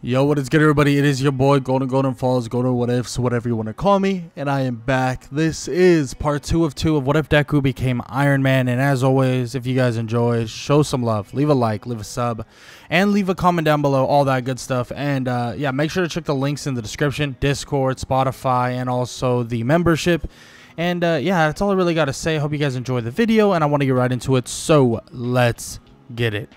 Yo, what is good, everybody? It is your boy Golden Falls, Golden What Ifs, whatever you want to call me, and I am back. This is part 2 of What If Deku Became Iron Man, and as always, if you guys enjoy, show some love, leave a like, leave a sub, and leave a comment down below, all that good stuff. And yeah, make sure to check the links in the description, Discord, Spotify, and also the membership. And yeah, that's all I really got to say. I hope you guys enjoy the video, and I want to get right into it, so let's get it.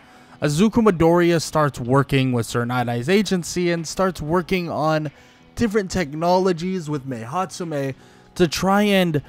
Izuku Midoriya starts working with Sir Night-Eye's agency and starts working on different technologies with Mei Hatsume to try and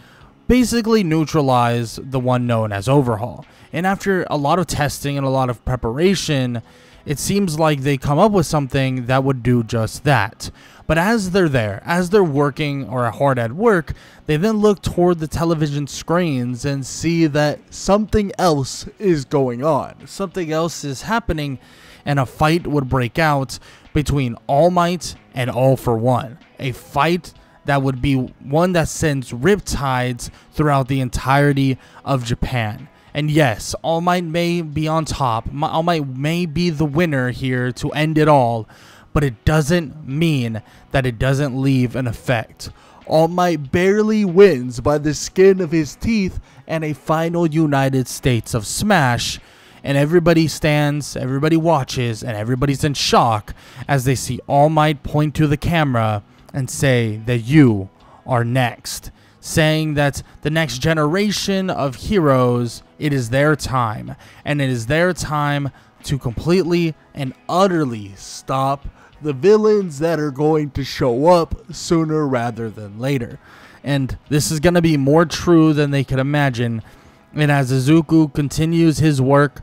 basically neutralize the one known as Overhaul. And after a lot of testing and a lot of preparation, it seems like they come up with something that would do just that. But as they're there, as they're working or hard at work, they then look toward the television screens and see that something else is going on. Something else is happening, and a fight would break out between All Might and All for One. A fight that would be one that sends riptides throughout the entirety of Japan. And yes, All Might may be on top, All Might may be the winner here to end it all, but it doesn't mean that it doesn't leave an effect. All Might barely wins by the skin of his teeth and a final United States of Smash, and everybody stands, everybody watches, and everybody's in shock as they see All Might point to the camera and say that you are next, saying that the next generation of heroes, it is their time, and it is their time to completely and utterly stop the villains that are going to show up sooner rather than later. And this is going to be more true than they could imagine. And as Izuku continues his work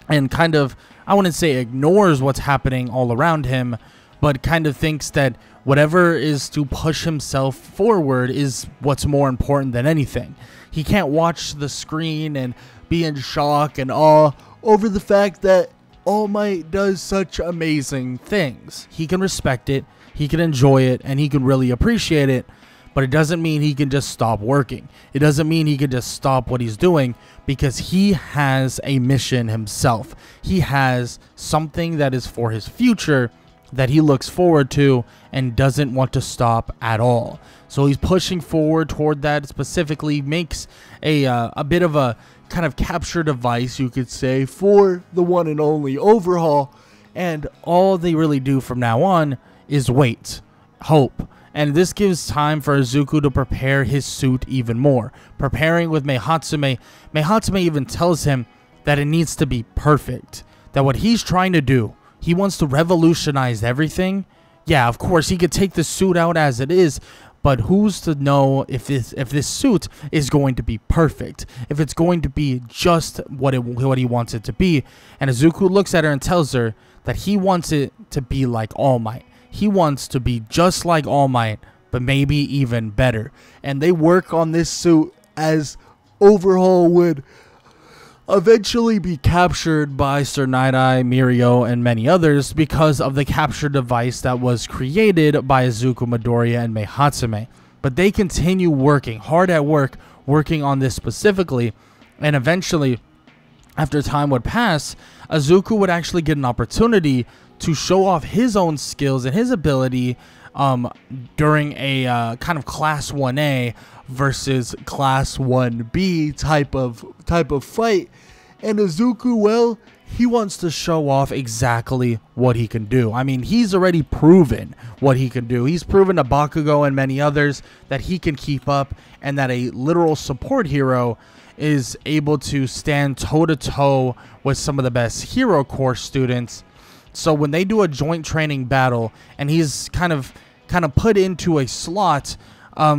and kind of, I wouldn't say ignores what's happening all around him, but kind of thinks that whatever is to push himself forward is what's more important than anything. He can't watch the screen and be in shock and awe over the fact that All Might does such amazing things. He can respect it, he can enjoy it, and he can really appreciate it, but it doesn't mean he can just stop working. It doesn't mean he can just stop what he's doing, because he has a mission himself. He has something that is for his future that he looks forward to and doesn't want to stop at all. So he's pushing forward toward that. Specifically makes a bit of a kind of capture device, you could say, for the one and only Overhaul, and all they really do from now on is wait, hope. And this gives time for Izuku to prepare his suit even more, preparing with Mei Hatsume. Mei Hatsume even tells him that it needs to be perfect, that what he's trying to do, he wants to revolutionize everything. Yeah, of course, he could take the suit out as it is, but who's to know if this suit is going to be perfect, if it's going to be just what he wants it to be. And Izuku looks at her and tells her that he wants it to be like All Might. He wants to be just like All Might, but maybe even better. And they work on this suit as Overhaul would eventually be captured by Sir Night-Eye, Mirio, and many others because of the capture device that was created by Izuku Midoriya and Mei Hatsume. But they continue working, hard at work, working on this specifically, and eventually, after time would pass, Izuku would actually get an opportunity to show off his own skills and his ability during a kind of Class 1A versus Class 1B type of fight. And Izuku, well, he wants to show off exactly what he can do. I mean, he's already proven what he can do. He's proven to Bakugo and many others that he can keep up, and that a literal support hero is able to stand toe-to-toe with some of the best hero course students. So when they do a joint training battle, and he's kind of put into a slot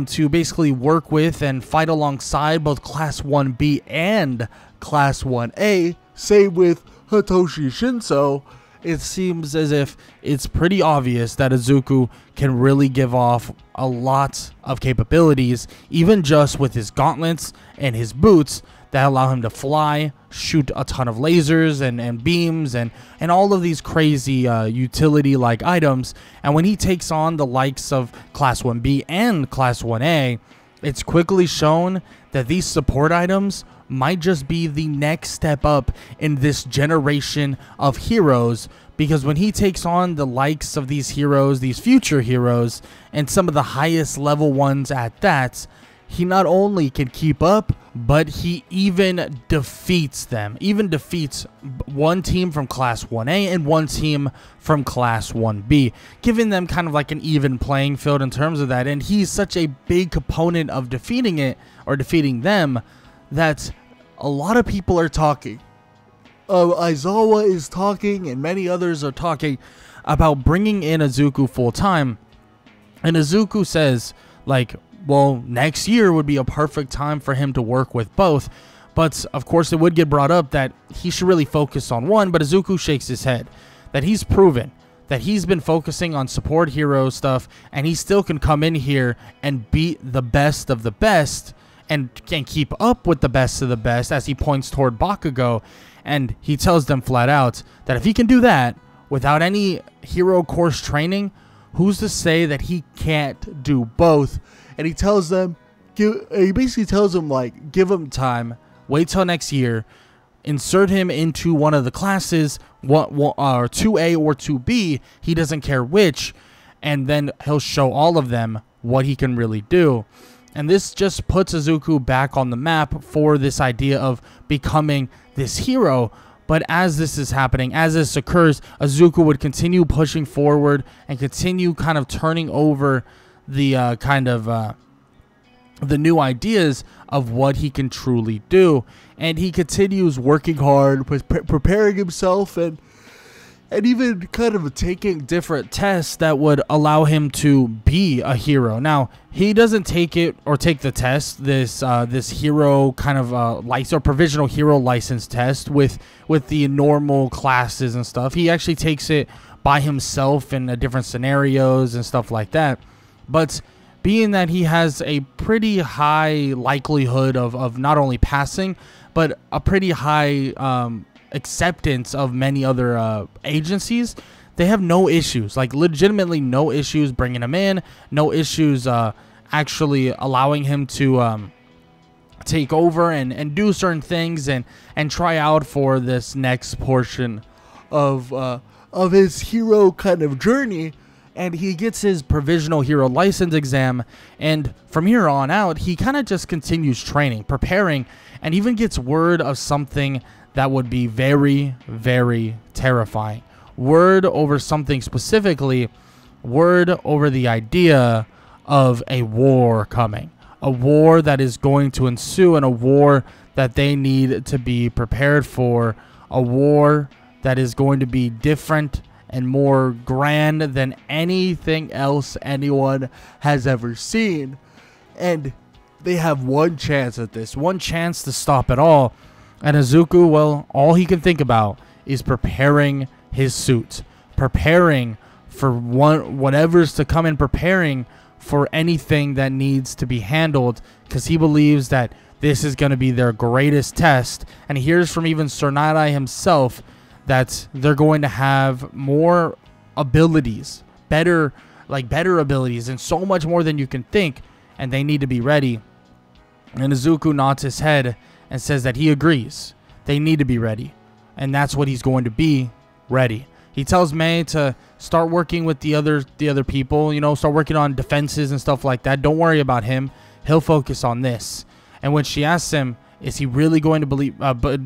to basically work with and fight alongside both Class 1B and Class 1A, same with Hitoshi Shinso, it seems as if it's pretty obvious that Izuku can really give off a lot of capabilities, even just with his gauntlets and his boots that allow him to fly, shoot a ton of lasers and beams and all of these crazy utility-like items. And when he takes on the likes of Class 1B and Class 1A, it's quickly shown that these support items might just be the next step up in this generation of heroes, because when he takes on the likes of these heroes, these future heroes, and some of the highest level ones at that, he not only can keep up, but he even defeats them. Even defeats one team from Class 1A and one team from Class 1B, giving them kind of like an even playing field in terms of that. And he's such a big component of defeating it, or defeating them, that a lot of people are talking. Aizawa is talking, and many others are talking about bringing in Izuku full time. And Izuku says, like, well, next year would be a perfect time for him to work with both. But of course, it would get brought up that he should really focus on one. But Izuku shakes his head that he's proven that he's been focusing on support hero stuff, and he still can come in here and beat the best of the best and can keep up with the best of the best, as he points toward Bakugo. And he tells them flat out that if he can do that without any hero course training, who's to say that he can't do both? And he tells them, he basically tells them, like, give him time, wait till next year, insert him into one of the classes, or 2A or 2B, he doesn't care which, and then he'll show all of them what he can really do. And this just puts Izuku back on the map for this idea of becoming this hero. But as this is happening, as this occurs, Izuku would continue pushing forward and continue kind of turning over the the new ideas of what he can truly do. And he continues working hard, preparing himself, and even kind of taking different tests that would allow him to be a hero. Now, he doesn't take the test, this hero kind of license, or provisional hero license test with the normal classes and stuff. He actually takes it by himself in different scenarios and stuff like that. But being that he has a pretty high likelihood of not only passing, but a pretty high acceptance of many other agencies, they have no issues, like legitimately no issues bringing him in, no issues actually allowing him to take over and do certain things and try out for this next portion of his hero kind of journey. And he gets his provisional hero license exam, and from here on out, he kind of just continues training, preparing, and even gets word of something that would be very, very terrifying. Word over something specifically, word over the idea of a war coming. A war that is going to ensue, and a war that they need to be prepared for. A war that is going to be different and more grand than anything else anyone has ever seen. And they have one chance at this, one chance to stop it all. And Izuku, well, all he can think about is preparing his suit, preparing for whatever's to come, and preparing for anything that needs to be handled, because he believes that this is going to be their greatest test. And he hears from even Tsunade himself that they're going to have more abilities, better abilities, and so much more than you can think, and they need to be ready. And Izuku nods his head and says that he agrees. They need to be ready, and that's what he's going to be, ready. He tells Mei to start working with the other people, you know, start working on defenses and stuff like that. Don't worry about him. He'll focus on this. And when she asks him, is he really going to believe,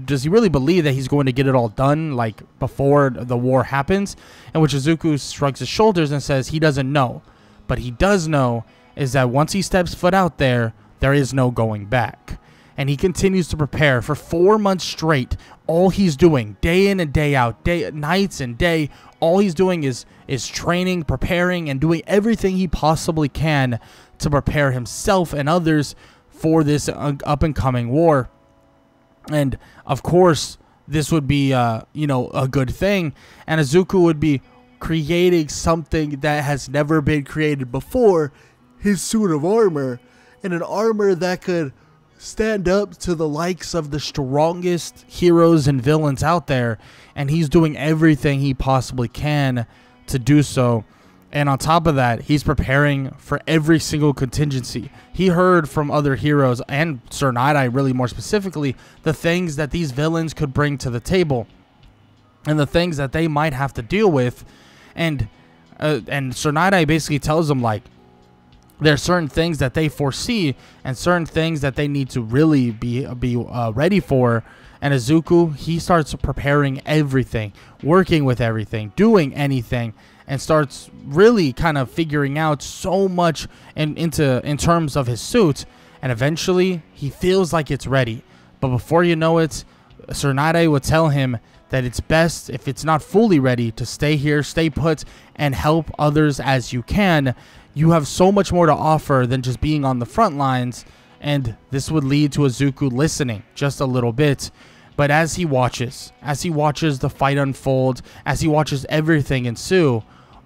does he really believe that he's going to get it all done, like, before the war happens? And which Izuku shrugs his shoulders and says he doesn't know. But he does know is that once he steps foot out there, there is no going back. And he continues to prepare for 4 months straight. All he's doing, day in and day out, nights and day, all he's doing is training, preparing, and doing everything he possibly can to prepare himself and others for this up-and-coming war. And, of course, this would be, you know, a good thing. And Izuku would be creating something that has never been created before, his suit of armor. And an armor that could stand up to the likes of the strongest heroes and villains out there. And he's doing everything he possibly can to do so. And on top of that, he's preparing for every single contingency. He heard from other heroes, and Sir Night-Eye really more specifically, the things that these villains could bring to the table and the things that they might have to deal with. And Sir Night-Eye basically tells them, like, there's certain things that they foresee and certain things that they need to really be ready for. And Izuku, he starts preparing everything, working with everything, doing anything, and starts really kind of figuring out so much in terms of his suit. And eventually, he feels like it's ready. But before you know it, Sir Night-Eye would tell him that it's best, if it's not fully ready, to stay here, stay put, and help others as you can. You have so much more to offer than just being on the front lines. And this would lead to Izuku listening just a little bit. But as he watches the fight unfold, as he watches everything ensue,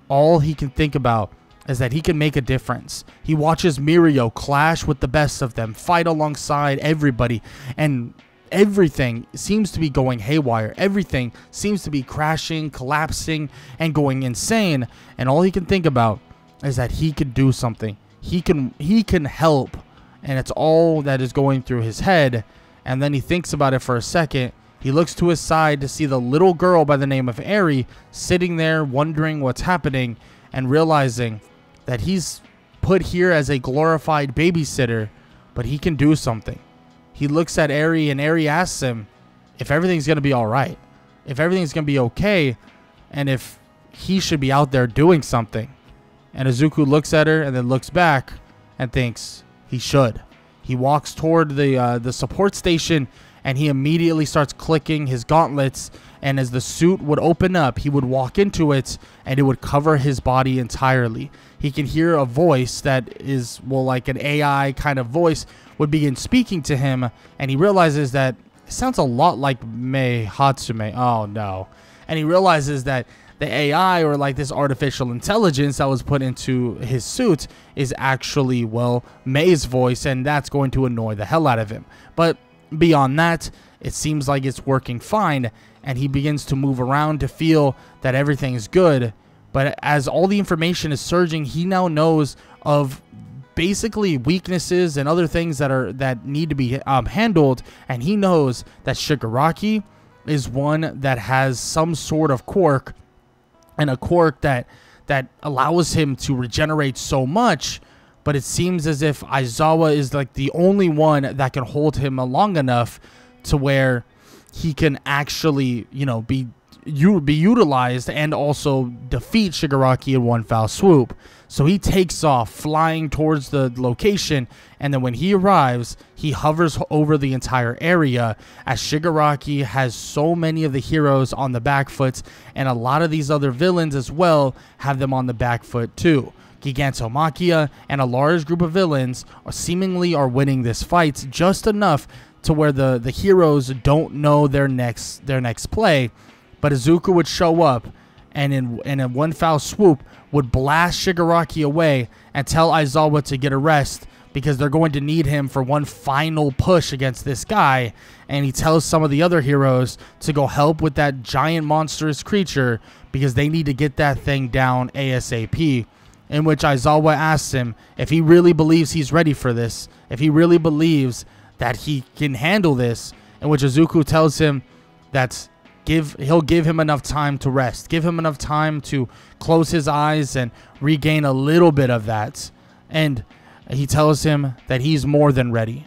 all he can think about is that he can make a difference. He watches Mirio clash with the best of them, fight alongside everybody, and everything seems to be going haywire. Everything seems to be crashing, collapsing, and going insane. And all he can think about is that he can do something. He can help. And it's all that is going through his head. And then he thinks about it for a second. He looks to his side to see the little girl by the name of Eri sitting there wondering what's happening, and realizing that he's put here as a glorified babysitter, but he can do something. He looks at Eri, and Eri asks him if everything's going to be all right, if everything's going to be okay, and if he should be out there doing something. And Izuku looks at her and then looks back and thinks he should. He walks toward the support station, and he immediately starts clicking his gauntlets, and as the suit would open up, he would walk into it, and it would cover his body entirely. He can hear a voice that is, well, like an AI kind of voice would begin speaking to him, and he realizes that it sounds a lot like Mei Hatsume. Oh, no. And he realizes that the AI, or like this artificial intelligence that was put into his suit, is actually, well, Mei's voice, and that's going to annoy the hell out of him. But beyond that, it seems like it's working fine, and he begins to move around to feel that everything is good. But as all the information is surging, he now knows of basically weaknesses and other things that need to be handled, and he knows that Shigaraki is one that has some sort of quirk, and a quirk that allows him to regenerate so much. But it seems as if Aizawa is like the only one that can hold him long enough to where he can actually, you know, be utilized and also defeat Shigaraki in one foul swoop. So he takes off, flying towards the location, and then when he arrives, he hovers over the entire area, as Shigaraki has so many of the heroes on the back foot, and a lot of these other villains as well have them on the back foot too. Gigantomachia and a large group of villains seemingly are winning this fight just enough to where the heroes don't know their next play. But Izuku would show up, and in a one foul swoop would blast Shigaraki away and tell Aizawa to get a rest, because they're going to need him for one final push against this guy. And he tells some of the other heroes to go help with that giant monstrous creature, because they need to get that thing down ASAP. In which Aizawa asks him if he really believes he's ready for this, if he really believes that he can handle this, in which Izuku tells him that he'll give him enough time to rest, give him enough time to close his eyes and regain a little bit of that. And he tells him that he's more than ready,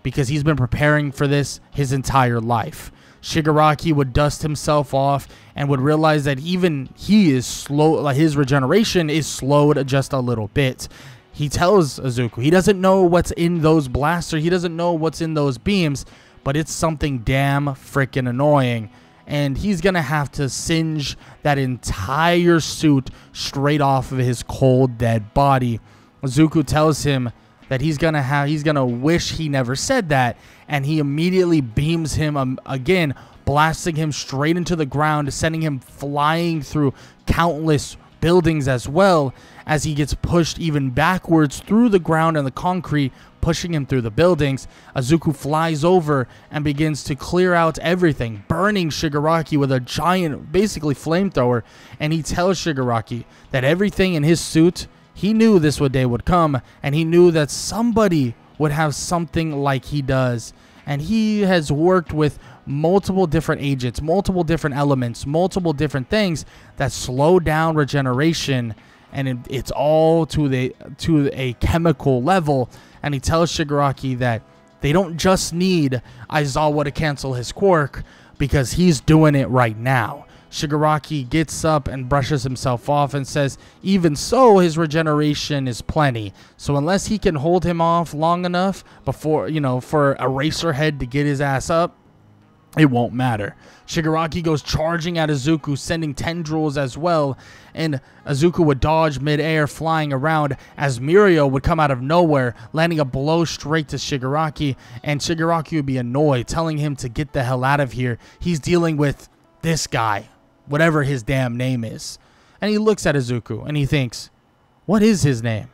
because he's been preparing for this his entire life. Shigaraki would dust himself off and would realize that even he is slow, like his regeneration is slowed just a little bit. He tells Izuku he doesn't know what's in those blasters, he doesn't know what's in those beams, but it's something damn freaking annoying. And he's going to have to singe that entire suit straight off of his cold, dead body. Izuku tells him that he's going to wish he never said that. And he immediately beams him again, blasting him straight into the ground, sending him flying through countless buildings as well, as he gets pushed even backwards through the ground and the concrete, pushing him through the buildings. Izuku flies over and begins to clear out everything, burning Shigaraki with a giant, basically flamethrower. And he tells Shigaraki that everything in his suit, he knew this day would come, and he knew that somebody would have something like he does. And he has worked with multiple different agents, multiple different elements, multiple different things that slow down regeneration, and it's all to a chemical level. And he tells Shigaraki that they don't just need Aizawa to cancel his quirk, because he's doing it right now. Shigaraki gets up and brushes himself off and says even so, his regeneration is plenty. So unless he can hold him off long enough before, for Eraserhead to get his ass up, it won't matter. Shigaraki goes charging at Izuku, sending tendrils as well, and Izuku would dodge mid-air, flying around, as Mirio would come out of nowhere, landing a blow straight to Shigaraki, and Shigaraki would be annoyed, telling him to get the hell out of here. He's dealing with this guy, whatever his damn name is. And he looks at Izuku and he thinks, what is his name?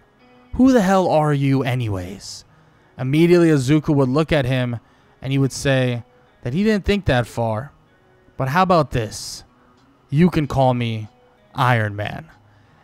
Who the hell are you anyways? Immediately Izuku would look at him and he would say that he didn't think that far. But how about this? You can call me Iron Man.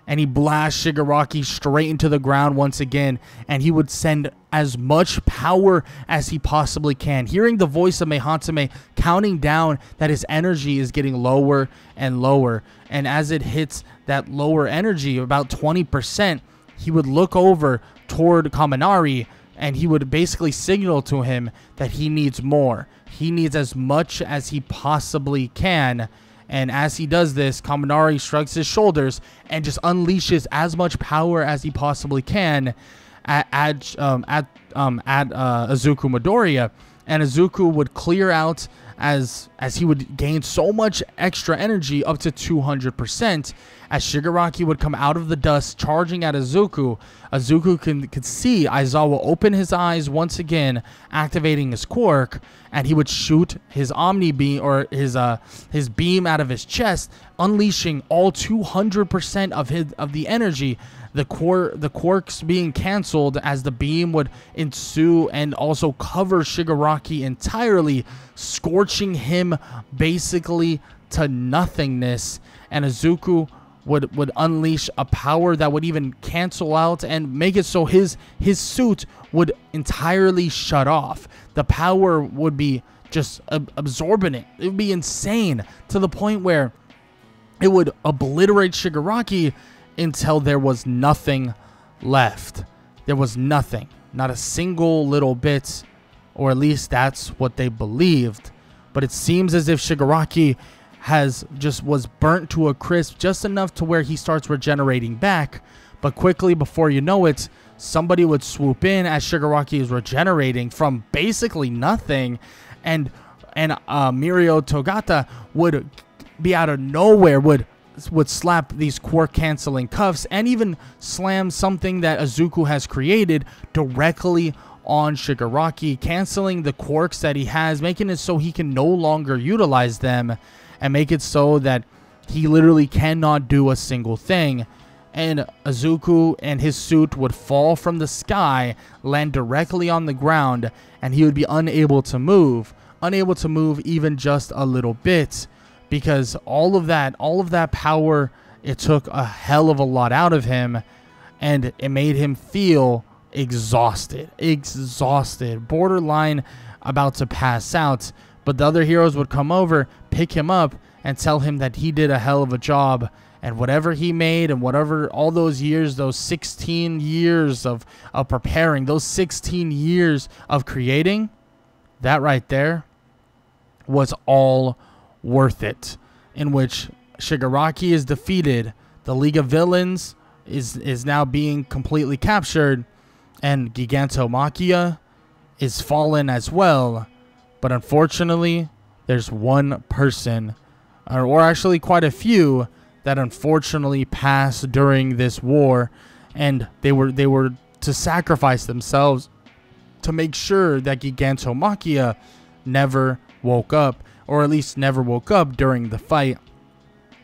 And he blasts Shigaraki straight into the ground once again, and he would send as much power as he possibly can. Hearing the voice of Mehatsume counting down that his energy is getting lower and lower, and as it hits that lower energy, about 20%, he would look over toward Kaminari, and he would basically signal to him that he needs more. He needs as much as he possibly can. And as he does this, Kaminari shrugs his shoulders and just unleashes as much power as he possibly can at Izuku Midoriya. And Izuku would clear out as he would gain so much extra energy, up to 200%. As Shigaraki would come out of the dust, charging at Izuku, Izuku could see Aizawa open his eyes once again, activating his quirk, and he would shoot his Omni Beam, or his beam, out of his chest, unleashing all 200% of the energy. The quirks being canceled as the beam would ensue and also cover Shigaraki entirely, scorching him basically to nothingness. And Izuku would unleash a power that would even cancel out and make it so his suit would entirely shut off. The power would be just absorbent. It would be insane, to the point where it would obliterate Shigaraki until there was nothing left. There was nothing. Not a single little bit, or at least that's what they believed. But it seems as if Shigaraki was burnt to a crisp, just enough to where he starts regenerating back. But quickly, before you know it, somebody would swoop in as Shigaraki is regenerating from basically nothing, and Mirio Togata would be out of nowhere, would slap these quirk canceling cuffs and even slam something that Izuku has created directly on Shigaraki, canceling the quirks that he has, making it so he can no longer utilize them, and make it so that he literally cannot do a single thing. And Izuku and his suit would fall from the sky, land directly on the ground, and he would be unable to move even just a little bit, because all of that power, it took a hell of a lot out of him, and it made him feel exhausted, borderline about to pass out. But the other heroes would come over, pick him up, and tell him that he did a hell of a job, and whatever he made, and whatever all those years, those 16 years of preparing, those 16 years of creating, that right there was all worth it. In which Shigaraki is defeated, the League of Villains is now being completely captured, and Gigantomachia is fallen as well. But unfortunately, there's one person, or actually quite a few, that unfortunately passed during this war, and they were to sacrifice themselves to make sure that Gigantomachia never woke up, or at least never woke up during the fight.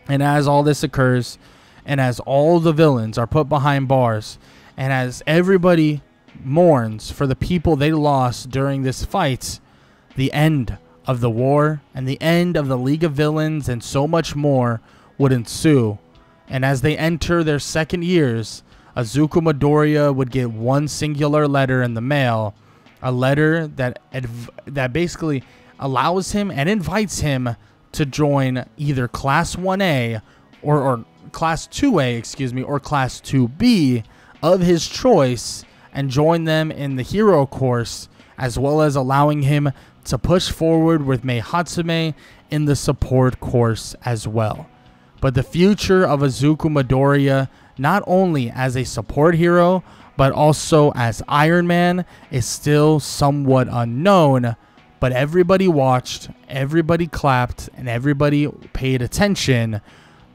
And as all this occurs, and as all the villains are put behind bars, and as everybody mourns for the people they lost during this fight, the end of the war and the end of the League of Villains and so much more would ensue. And as they enter their second years, Izuku Midoriya would get one singular letter in the mail, a letter that basically allows him and invites him to join either Class 1A or Class 2A, excuse me, or Class 2B of his choice, and join them in the hero course, as well as allowing him to push forward with Mei Hatsume in the support course as well. But the future of Izuku Midoriya, not only as a support hero, but also as Iron Man, is still somewhat unknown. But everybody watched, everybody clapped, and everybody paid attention,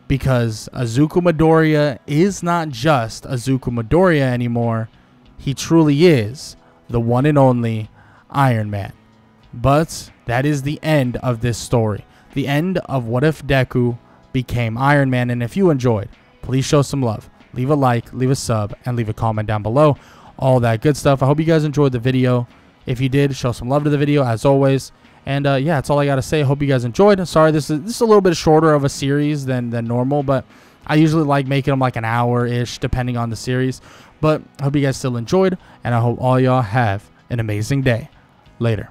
because Izuku Midoriya is not just Izuku Midoriya anymore. He truly is the one and only Iron Man. But that is the end of this story. The end of What If Deku became Iron Man. And if you enjoyed, please show some love. Leave a like, leave a sub, and leave a comment down below. All that good stuff. I hope you guys enjoyed the video. If you did, show some love to the video as always. And yeah, that's all I got to say. I hope you guys enjoyed. Sorry, this is a little bit shorter of a series than normal, but I usually like making them like an hour-ish depending on the series. But I hope you guys still enjoyed, and I hope all y'all have an amazing day. Later.